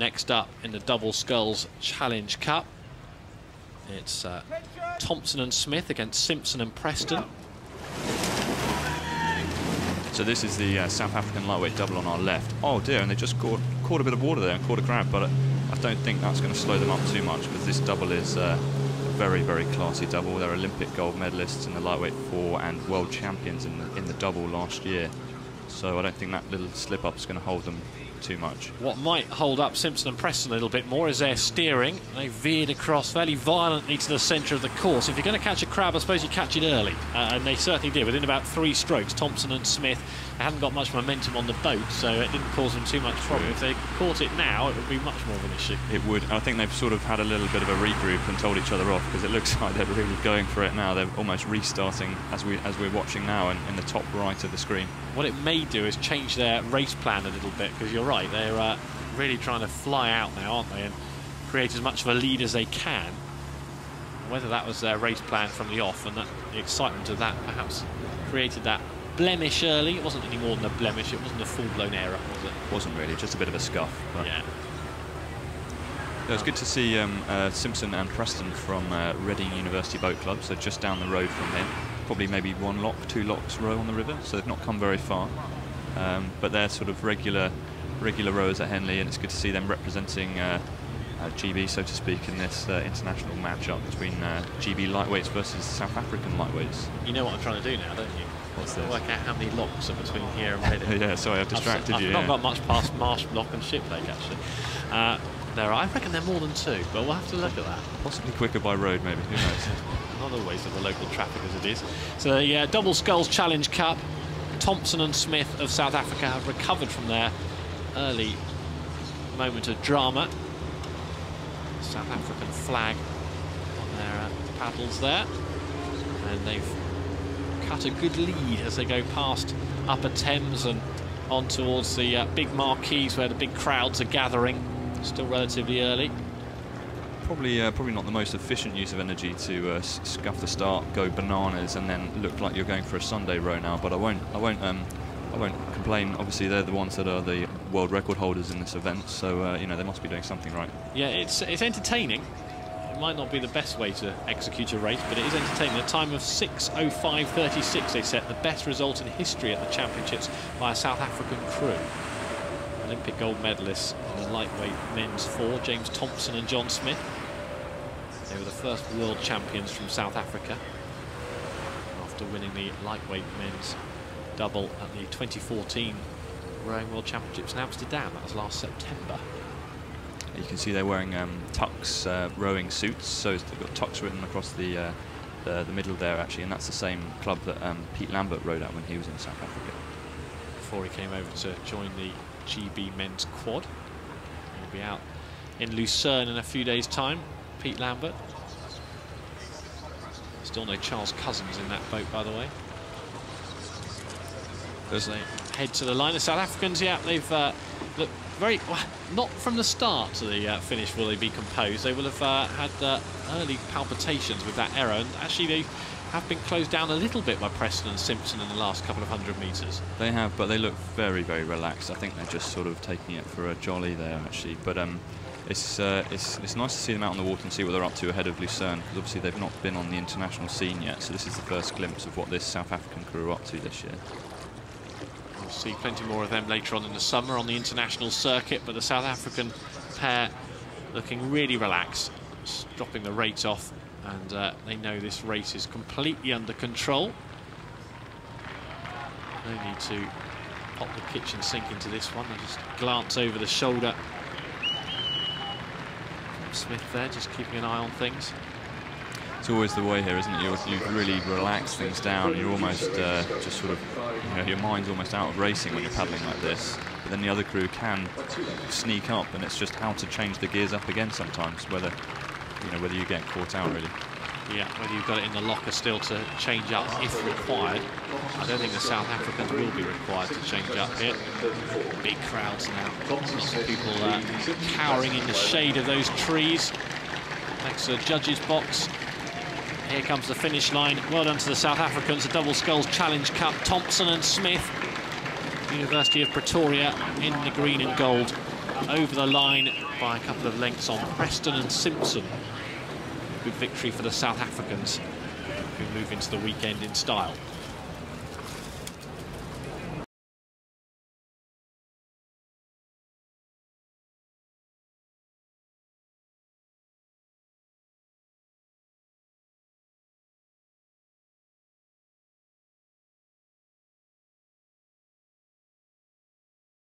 Next up in the double sculls Challenge Cup, it's Thompson and Smith against Simpson and Preston. So this is the South African lightweight double on our left. Oh dear, and they just caught a bit of water there and caught a grab, but I don't think that's going to slow them up too much, because this double is a very, very classy double. They're Olympic gold medalists in the lightweight 4 and world champions in the double last year. So I don't think that little slip-up is going to hold them too much. What might hold up Simpson and Preston a little bit more is their steering. They veered across fairly violently to the centre of the course. If you're going to catch a crab, I suppose you catch it early, and they certainly did. Within about 3 strokes, Thompson and Smith, they hadn't got much momentum on the boat, so it didn't cause them too much problem. If they caught it now, it would be much more of an issue. It would. I think they've sort of had a little bit of a regroup and told each other off, because it looks like they're really going for it now. They're almost restarting as we're watching now in the top right of the screen. What it may do is change their race plan a little bit, because you're right, they're really trying to fly out now, aren't they, and create as much of a lead as they can. Whether that was their race plan from the off, and that the excitement of that perhaps created that blemish early. It wasn't any more than a blemish, it wasn't a full-blown error, was it? It wasn't really, just a bit of a scuff. But yeah. It was good to see Simpson and Preston from Reading University Boat Club, so just down the road from him. Probably maybe 1 lock, 2 locks row on the river, so they've not come very far. But they're sort of regular rowers at Henley, and it's good to see them representing GB, so to speak, in this international match-up between GB lightweights versus South African lightweights. You know what I'm trying to do now, don't you? What's this? Work out how many locks are between here and Reading. Yeah, sorry, I've distracted you. I've not got much past Marsh, Lock and Shiplake, actually. I reckon they're more than 2, but we'll have to look at that. Possibly quicker by road, maybe, who knows? Not always with the local traffic as it is. So the Double Sculls Challenge Cup, Thompson and Smith of South Africa have recovered from their early moment of drama. South African flag on their paddles there, and they've cut a good lead as they go past Upper Thames and on towards the big marquees where the big crowds are gathering. Still relatively early. Probably not the most efficient use of energy to scuff the start, go bananas, and then look like you're going for a Sunday row now. But I won't complain. Obviously, they're the ones that are the world record holders in this event, so you know, they must be doing something right. Yeah, it's entertaining. It might not be the best way to execute a race, but it is entertaining. A time of 6:05.36 they set, the best result in history at the championships by a South African crew. Olympic gold medalists in the lightweight men's 4, James Thompson and John Smith. They were the first world champions from South Africa after winning the lightweight men's double at the 2014 Rowing World Championships in Amsterdam. That was last September. You can see they're wearing tux rowing suits, so they've got tux written across the middle there, actually, and that's the same club that Pete Lambert rowed at when he was in South Africa. Before he came over to join the GB men's quad. He'll be out in Lucerne in a few days' time, Pete Lambert. Still no Charles Cousins in that boat, by the way. As they head to the line, the South Africans, yeah, they've looked very, well, not from the start to the finish will they be composed. They will have had early palpitations with that error, and actually they have been closed down a little bit by Preston and Simpson in the last couple of 100 metres. They have, but they look very, very relaxed. I think they're just sort of taking it for a jolly there, actually. But it's nice to see them out on the water and see what they're up to ahead of Lucerne, because obviously they've not been on the international scene yet, so this is the first glimpse of what this South African crew are up to this year. We'll see plenty more of them later on in the summer on the international circuit, but the South African pair looking really relaxed, dropping the rates off, and they know this race is completely under control. No need to pop the kitchen sink into this one. They just glance over the shoulder. Smith there, just keeping an eye on things. It's always the way here, isn't it? You really relax things down. You're almost just sort of, you know, your mind's almost out of racing when you're paddling like this. But then the other crew can sneak up, and it's just how to change the gears up again sometimes, whether you get caught out, really. Yeah, whether you've got it in the locker still to change up if required. I don't think the South Africans will be required to change up here. Big crowds now. Lots of people cowering in the shade of those trees next to the judges' box. Here comes the finish line. Well done to the South Africans. The Double Sculls Challenge Cup. Thompson and Smith, University of Pretoria, in the green and gold. over the line by a couple of lengths on Preston and Simpson. Good victory for the South Africans, who move into the weekend in style.